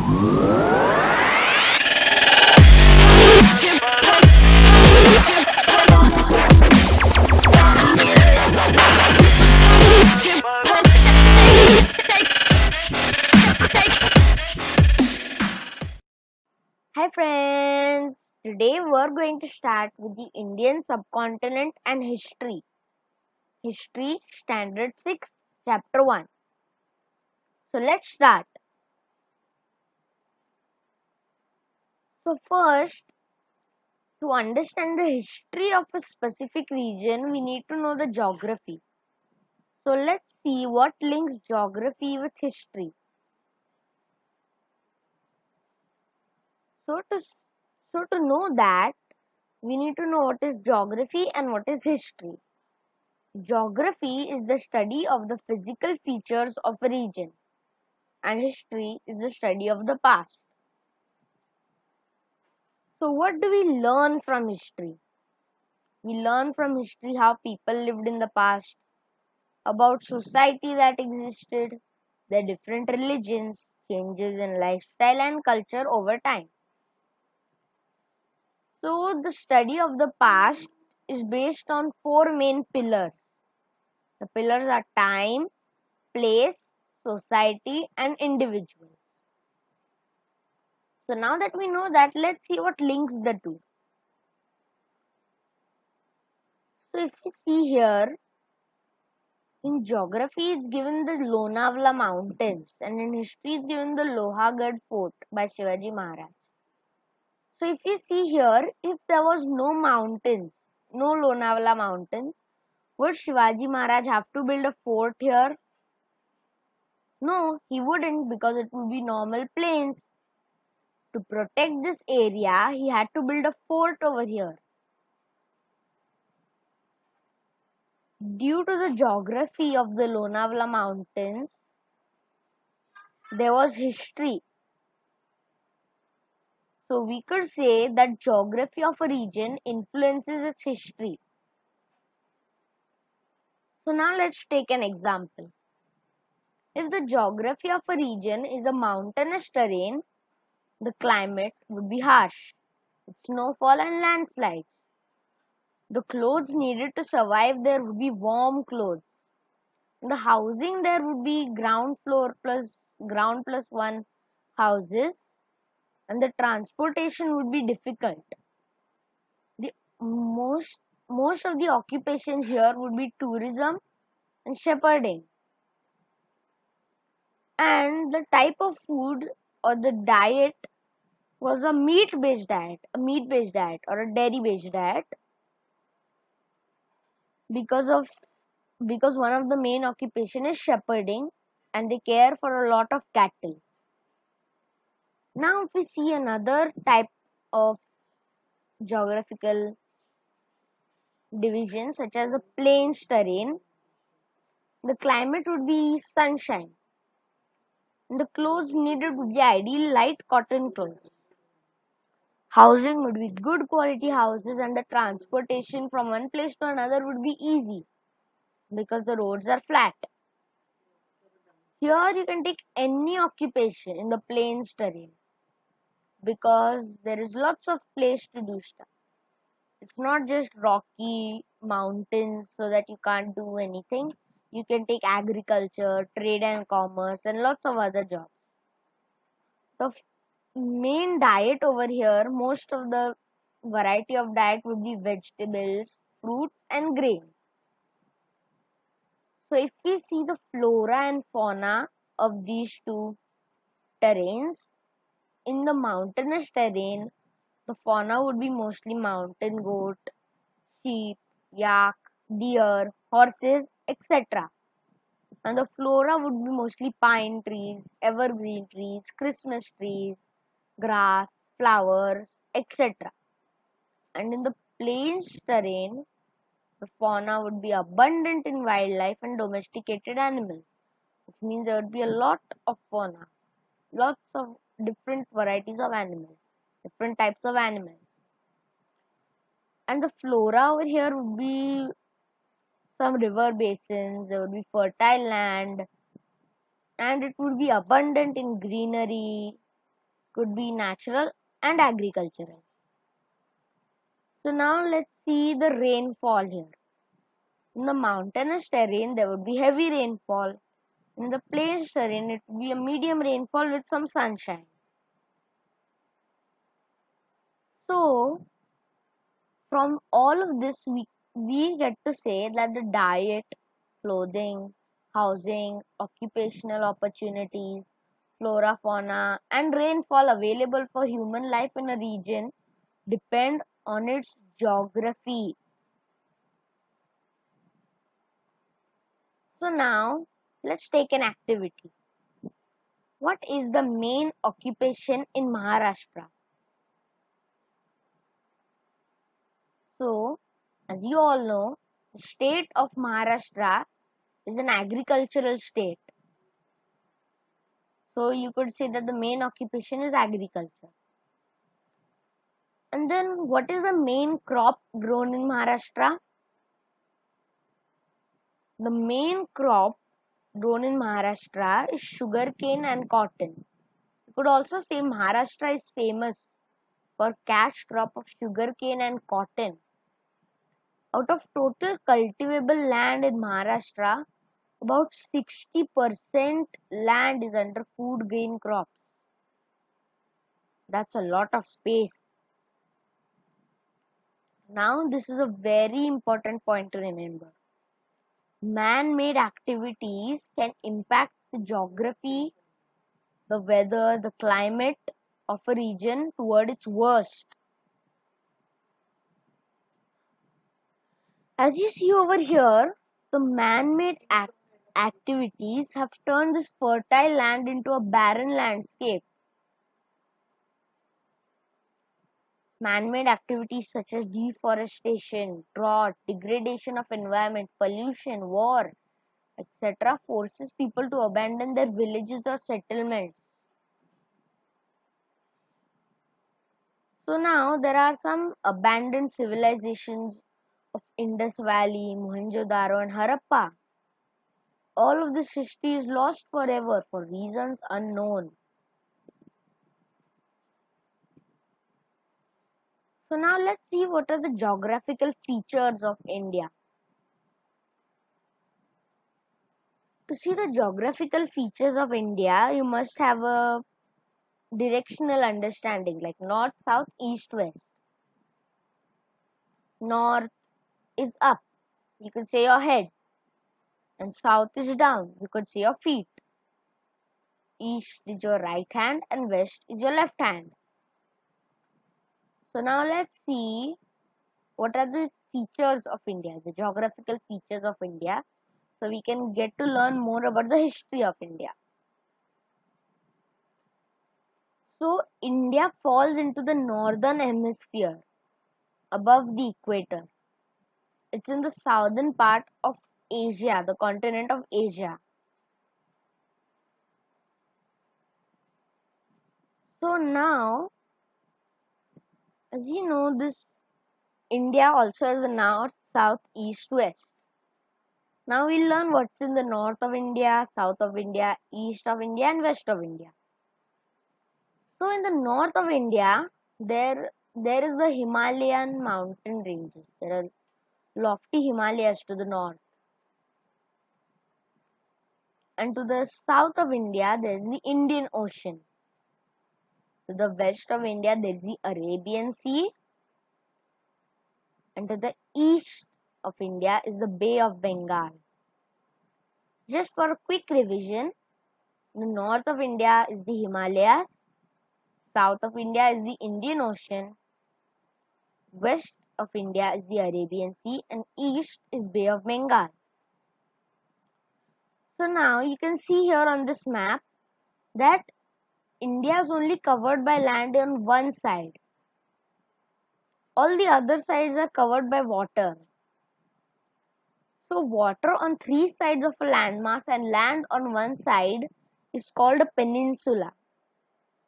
Hi friends, today we're going to start with the Indian subcontinent and history. History Standard 6, Chapter 1. So let's start. So first, to understand the history of a specific region, we need to know the geography. So let's see what links geography with history. So to know that, we need to know what is geography and what is history. Geography is the study of the physical features of a region, and history is the study of the past. So, what do we learn from history? We learn from history how people lived in the past, about society that existed, their different religions, changes in lifestyle and culture over time. So, the study of the past is based on four main pillars. The pillars are time, place, society, and individuals. So, now that we know that, let's see what links the two. So, if you see here, in geography, it's given the Lonavala Mountains, and in history, it's given the Lohagarh Fort by Shivaji Maharaj. So, if you see here, if there was no mountains, no Lonavala Mountains, would Shivaji Maharaj have to build a fort here? No, he wouldn't, because it would be normal plains. To protect this area, he had to build a fort over here. Due to the geography of the Lonavala Mountains, there was history. So we could say that geography of a region influences its history. So now let's take an example. If the geography of a region is a mountainous terrain, the climate would be harsh, with snowfall and landslides. The clothes needed to survive there would be warm clothes. The housing there would be ground plus one houses, and the transportation would be difficult. The most of the occupations here would be tourism and shepherding. And the type of food or the diet was a meat-based diet or a dairy-based diet because one of the main occupation is shepherding, and they care for a lot of cattle. Now if we see another type of geographical division such as a plains terrain, the climate would be sunshine. The clothes needed would be ideal light cotton clothes. Housing would be good quality houses, and the transportation from one place to another would be easy because the roads are flat. Here you can take any occupation in the plains terrain because there is lots of place to do stuff. It's not just rocky mountains so that you can't do anything. You can take agriculture, trade and commerce, and lots of other jobs. The main diet over here, most of the variety of diet would be vegetables, fruits, and grains. So if we see the flora and fauna of these two terrains, in the mountainous terrain, the fauna would be mostly mountain goat, sheep, yak, deer, horses, etc. And the flora would be mostly pine trees, evergreen trees, Christmas trees, grass, flowers, etc. And in the plains terrain, the fauna would be abundant in wildlife and domesticated animals, which means there would be a lot of fauna, lots of different varieties of animals, different types of animals. And the flora over here would be some river basins, there would be fertile land, and it would be abundant in greenery, could be natural and agricultural. So now let's see the rainfall here. In the mountainous terrain, there would be heavy rainfall. In the plains terrain, it would be a medium rainfall with some sunshine. So, from all of this, we get to say that the diet, clothing, housing, occupational opportunities, flora, fauna, and rainfall available for human life in a region depend on its geography. So now, let's take an activity. What is the main occupation in Maharashtra? So, as you all know, the state of Maharashtra is an agricultural state. So, you could say that the main occupation is agriculture. And then, what is the main crop grown in Maharashtra? The main crop grown in Maharashtra is sugarcane and cotton. You could also say Maharashtra is famous for cash crop of sugarcane and cotton. Out of total cultivable land in Maharashtra, about 60% land is under food grain crops. That's a lot of space. Now, this is a very important point to remember. Man-made activities can impact the geography, the weather, the climate of a region toward its worst. As you see over here, the man-made activities have turned this fertile land into a barren landscape. Man-made activities such as deforestation, drought, degradation of environment, pollution, war, etc. forces people to abandon their villages or settlements. So now there are some abandoned civilizations of Indus Valley, Mohenjo-daro and Harappa. All of this history is lost forever for reasons unknown. So now let's see what are the geographical features of India. To see the geographical features of India, you must have a directional understanding like north, south, east, west. North is up, you could say your head, and south is down, you could say your feet. East is your right hand and west is your left hand. So now let's see what are the features of India, the geographical features of India, so we can get to learn more about the history of India. So India falls into the northern hemisphere above the equator. It's in the southern part of Asia, the continent of Asia. So now, as you know, this India also has a north, south, east, west. Now we'll learn what's in the north of India, south of India, east of India and west of India. So in the north of India, there is the Himalayan mountain ranges. There are lofty Himalayas to the north. And to the south of India, there is the Indian Ocean. To the west of India, there is the Arabian Sea. And to the east of India is the Bay of Bengal. Just for a quick revision, the north of India is the Himalayas, south of India is the Indian Ocean, west of India is the Arabian Sea, and east is Bay of Bengal. So now you can see here on this map that India is only covered by land on one side. All the other sides are covered by water. So water on three sides of a landmass and land on one side is called a peninsula.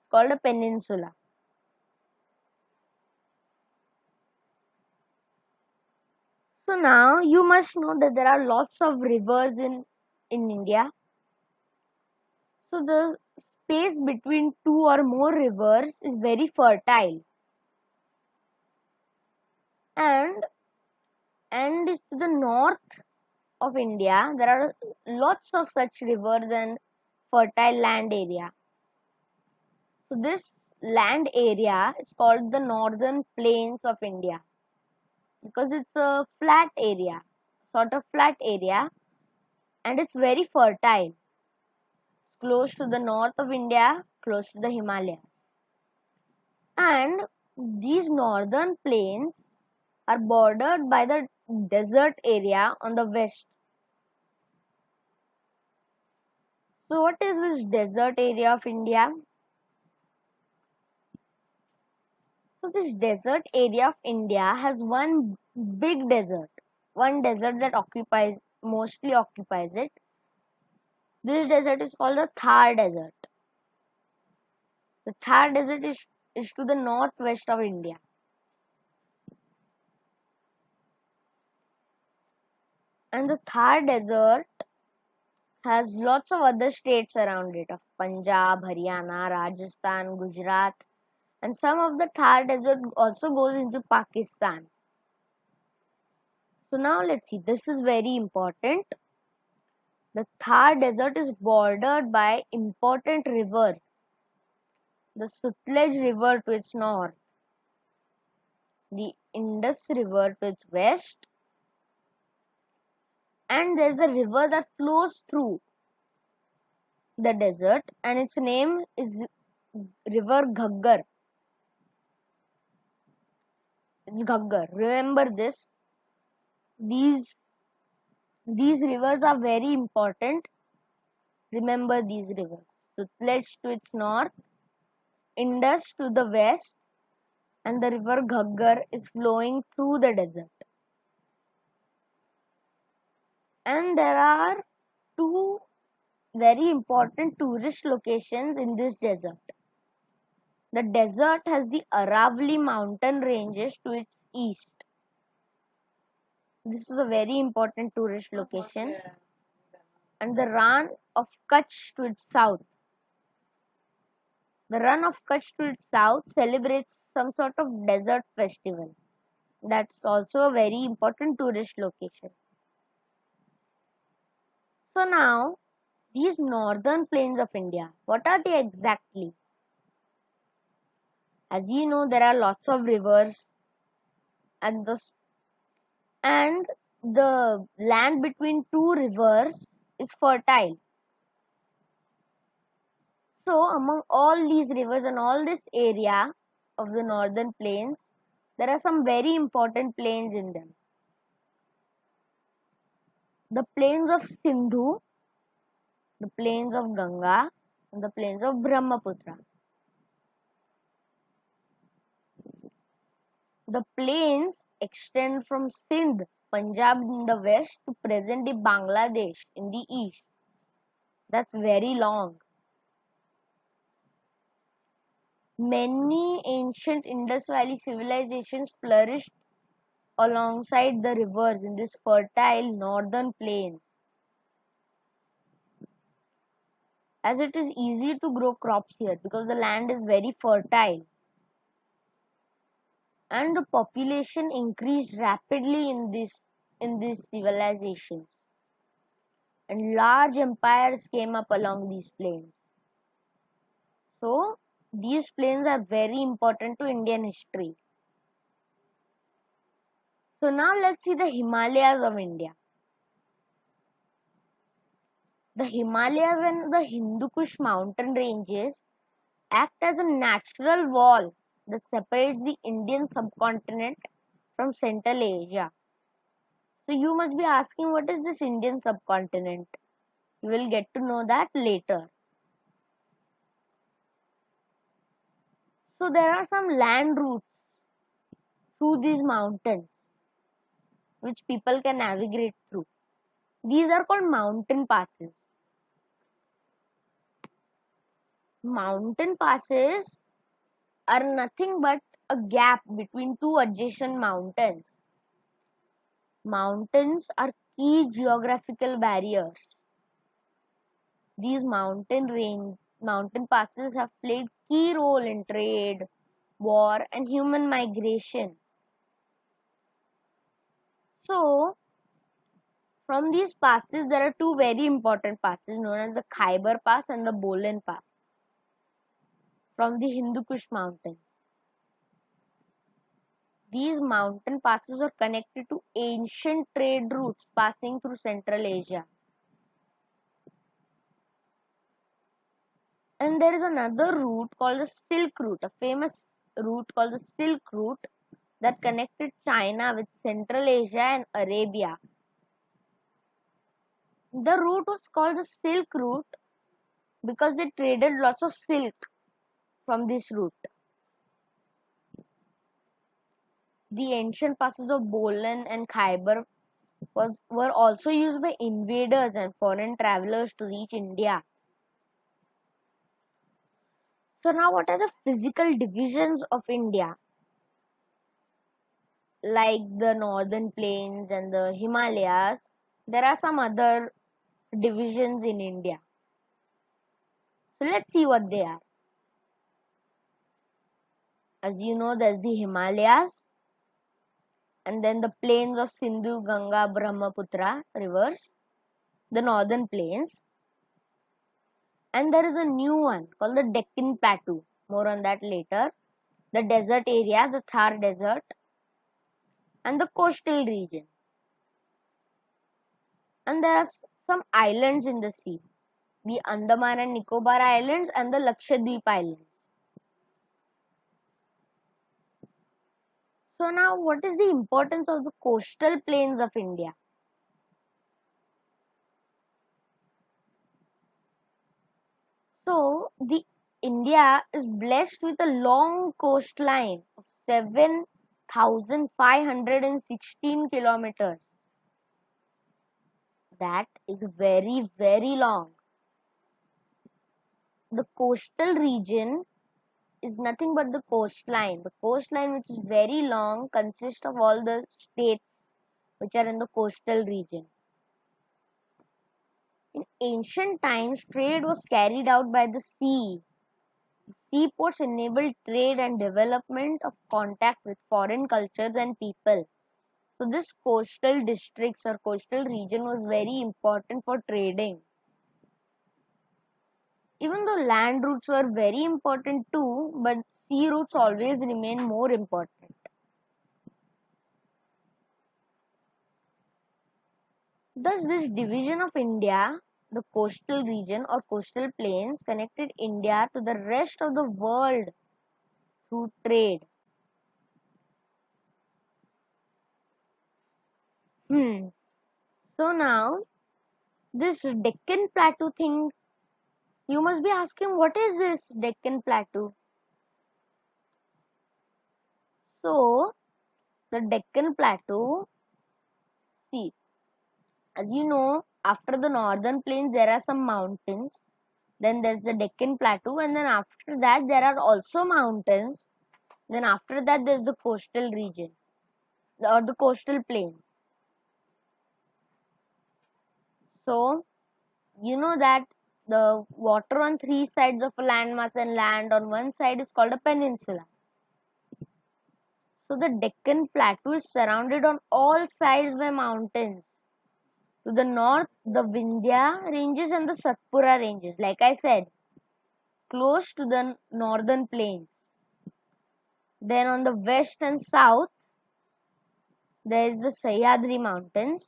It's called a peninsula. So now you must know that there are lots of rivers in India. So the space between two or more rivers is very fertile, and to the north of India there are lots of such rivers and fertile land area. So this land area is called the northern plains of India because it's a flat area, sort of flat area, and it's very fertile, close to the north of India, close to the Himalayas. And these northern plains are bordered by the desert area on the west. So what is this desert area of India? So this desert area of India has one big desert, one desert that mostly occupies it. This desert is called the Thar Desert. The Thar Desert is to the northwest of India. And the Thar Desert has lots of other states around it, of Punjab, Haryana, Rajasthan, Gujarat, and some of the Thar Desert also goes into Pakistan. So now let's see, this is very important. The Thar Desert is bordered by important rivers. The Sutlej River to its north, the Indus River to its west, and there's a river that flows through the desert, and its name is River Ghaggar. It's Ghaggar. Remember this. These rivers are very important. Remember these rivers. Sutlej to its north, Indus to the west, and the river Ghaggar is flowing through the desert. And there are two very important tourist locations in this desert. The desert has the Aravalli mountain ranges to its east. This is a very important tourist location. And the Rann of Kutch to its south. The Rann of Kutch to its south celebrates some sort of desert festival. That's also a very important tourist location. So now, these northern plains of India, what are they exactly? As you know, there are lots of rivers and the land between two rivers is fertile. So among all these rivers and all this area of the northern plains, there are some very important plains in them. The plains of Sindhu, the plains of Ganga, and the plains of Brahmaputra. The plains extend from Sindh, Punjab in the west to present-day Bangladesh in the east. That's very long. Many ancient Indus Valley civilizations flourished alongside the rivers in this fertile northern plains. As it is easy to grow crops here because the land is very fertile. And the population increased rapidly in these civilizations. And large empires came up along these plains. So these plains are very important to Indian history. So now let's see the Himalayas of India. The Himalayas and the Hindu Kush mountain ranges act as a natural wall that separates the Indian subcontinent from Central Asia. So you must be asking, what is this Indian subcontinent? You will get to know that later. So there are some land routes through these mountains which people can navigate through. These are called mountain passes. Mountain passes are nothing but a gap between two adjacent mountains. Mountains are key geographical barriers. These mountain Mountain passes have played key role in trade, war, and human migration. So, from these passes, there are two very important passes known as the Khyber Pass and the Bolan Pass from the Hindu Kush Mountains. These mountain passes are connected to ancient trade routes passing through Central Asia. And there is another route called the Silk Route, a famous route called the Silk Route that connected China with Central Asia and Arabia. The route was called the Silk Route because they traded lots of silk from this route. The ancient passes of Bolan and Khyber were also used by invaders and foreign travelers to reach India. So now what are the physical divisions of India? Like the northern plains and the Himalayas, there are some other divisions in India. So let's see what they are. As you know, there's the Himalayas, and then the plains of Sindhu, Ganga, Brahmaputra rivers, the northern plains, and there is a new one called the Deccan Plateau. More on that later. The desert area, the Thar Desert, and the coastal region. And there are some islands in the sea, the Andaman and Nicobar Islands and the Lakshadweep Islands. So now what is the importance of the coastal plains of India? So the India is blessed with a long coastline of 7,516 kilometers. That is very, very long. The coastal region is nothing but the coastline. The coastline, which is very long, consists of all the states which are in the coastal region. In ancient times, trade was carried out by the sea. Seaports enabled trade and development of contact with foreign cultures and people. So this coastal districts or coastal region was very important for trading. Even though land routes were very important too, but sea routes always remain more important. Thus, this division of India, the coastal region or coastal plains, connected India to the rest of the world through trade. So now, this Deccan Plateau thing, you must be asking, what is this Deccan Plateau? So, the Deccan Plateau, see, as you know, after the northern plains, there are some mountains. Then there's the Deccan Plateau, and then after that, there are also mountains. Then after that, there's the coastal region or the coastal plains. So, you know that the water on three sides of a landmass and land on one side is called a peninsula. So, the Deccan Plateau is surrounded on all sides by mountains. To the north, the Vindhya ranges and the Satpura ranges, like I said, close to the northern plains. Then on the west and south, there is the Sahyadri Mountains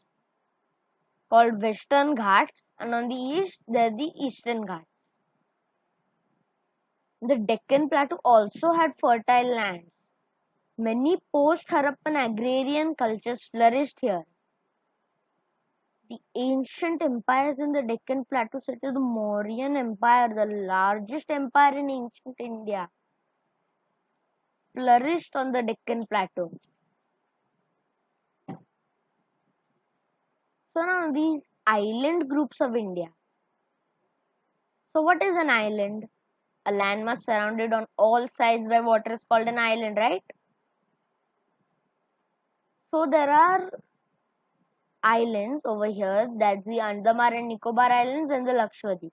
called Western Ghats, and on the east, there are the Eastern Ghats. The Deccan Plateau also had fertile lands. Many post-Harappan agrarian cultures flourished here. The ancient empires in the Deccan Plateau, such as the Mauryan Empire, the largest empire in ancient India, flourished on the Deccan Plateau. So now these island groups of India. So what is an island? A landmass surrounded on all sides by water is called an island, right? So there are islands over here, that's the Andaman and Nicobar Islands and the Lakshadweep.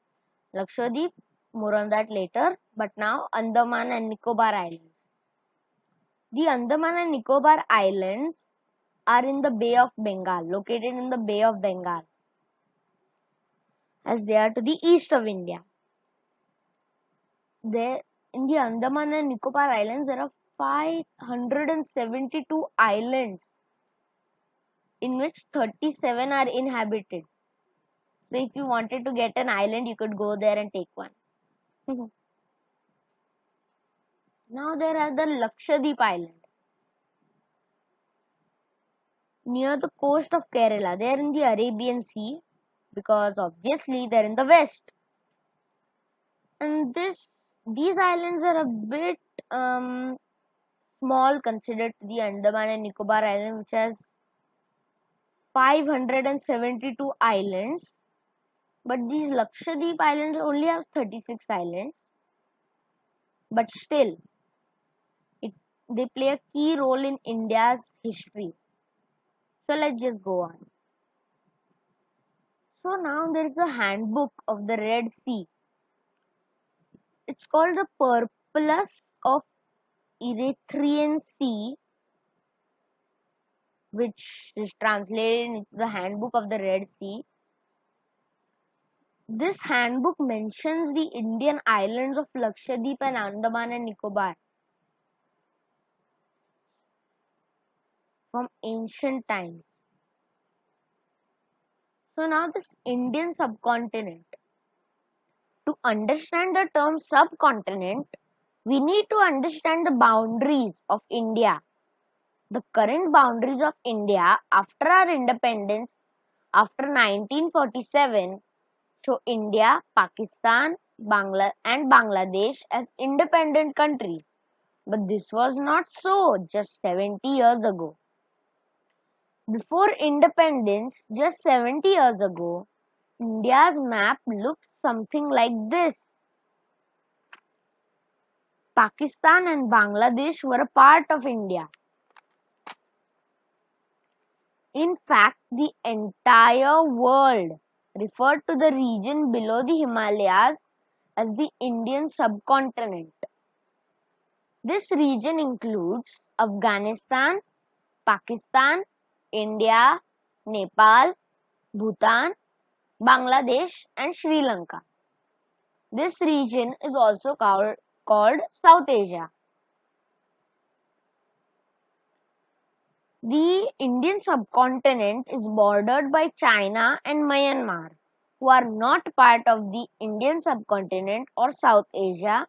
Lakshadweep more on that later. But now Andaman and Nicobar Islands. The Andaman and Nicobar Islands are in the Bay of Bengal, located in the Bay of Bengal, as they are to the east of India. There, in the Andaman and Nicobar Islands, there are 572 islands, in which 37 are inhabited. So if you wanted to get an island, you could go there and take one. Now there are the Lakshadweep Island. Near the coast of Kerala. They are in the Arabian Sea, because obviously they are in the west. And these islands are a bit small considered to the Andaman and Nicobar Island, which has 572 islands. But these Lakshadweep Islands only have 36 islands. But still, they play a key role in India's history. So let's just go on. So now there is a handbook of the Red Sea. It's called the Purpose of Erythraean Sea, which is translated into the handbook of the Red Sea. This handbook mentions the Indian islands of Lakshadweep and Andaman and Nicobar from ancient times. So now this Indian subcontinent. To understand the term subcontinent, we need to understand the boundaries of India. The current boundaries of India after our independence, after 1947, show India, Pakistan, and Bangladesh as independent countries. But this was not so just 70 years ago. Before independence, just 70 years ago, India's map looked something like this. Pakistan and Bangladesh were a part of India. In fact, the entire world referred to the region below the Himalayas as the Indian subcontinent. This region includes Afghanistan, Pakistan, India, Nepal, Bhutan, Bangladesh and Sri Lanka. This region is also called South Asia. The Indian subcontinent is bordered by China and Myanmar, who are not part of the Indian subcontinent or South Asia,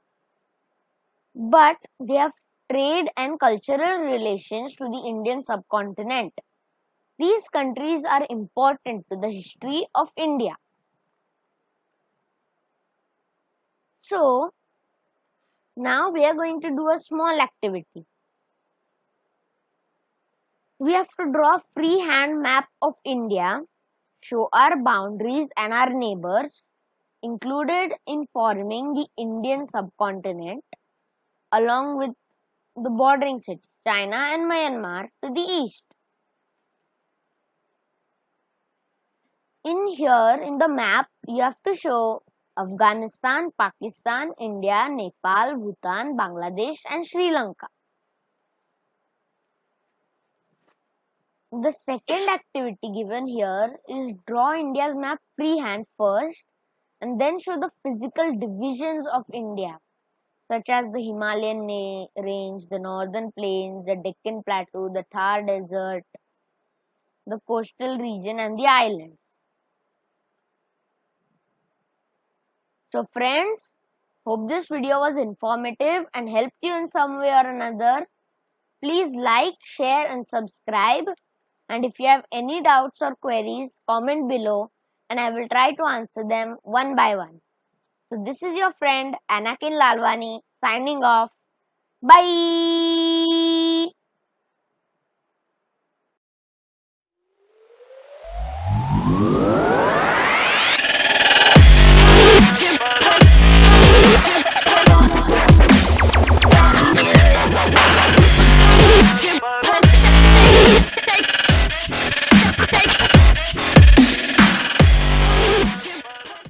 but they have trade and cultural relations to the Indian subcontinent. These countries are important to the history of India. So, now we are going to do a small activity. We have to draw a freehand map of India, show our boundaries and our neighbors, included in forming the Indian subcontinent, along with the bordering cities, China and Myanmar to the east. In the map, you have to show Afghanistan, Pakistan, India, Nepal, Bhutan, Bangladesh and Sri Lanka. The second activity given here is draw India's map freehand first and then show the physical divisions of India, such as the Himalayan range, the northern plains, the Deccan Plateau, the Thar Desert, the coastal region and the islands. So friends, hope this video was informative and helped you in some way or another. Please like, share and subscribe. And if you have any doubts or queries, comment below and I will try to answer them one by one. So this is your friend Anakin Lalwani signing off. Bye.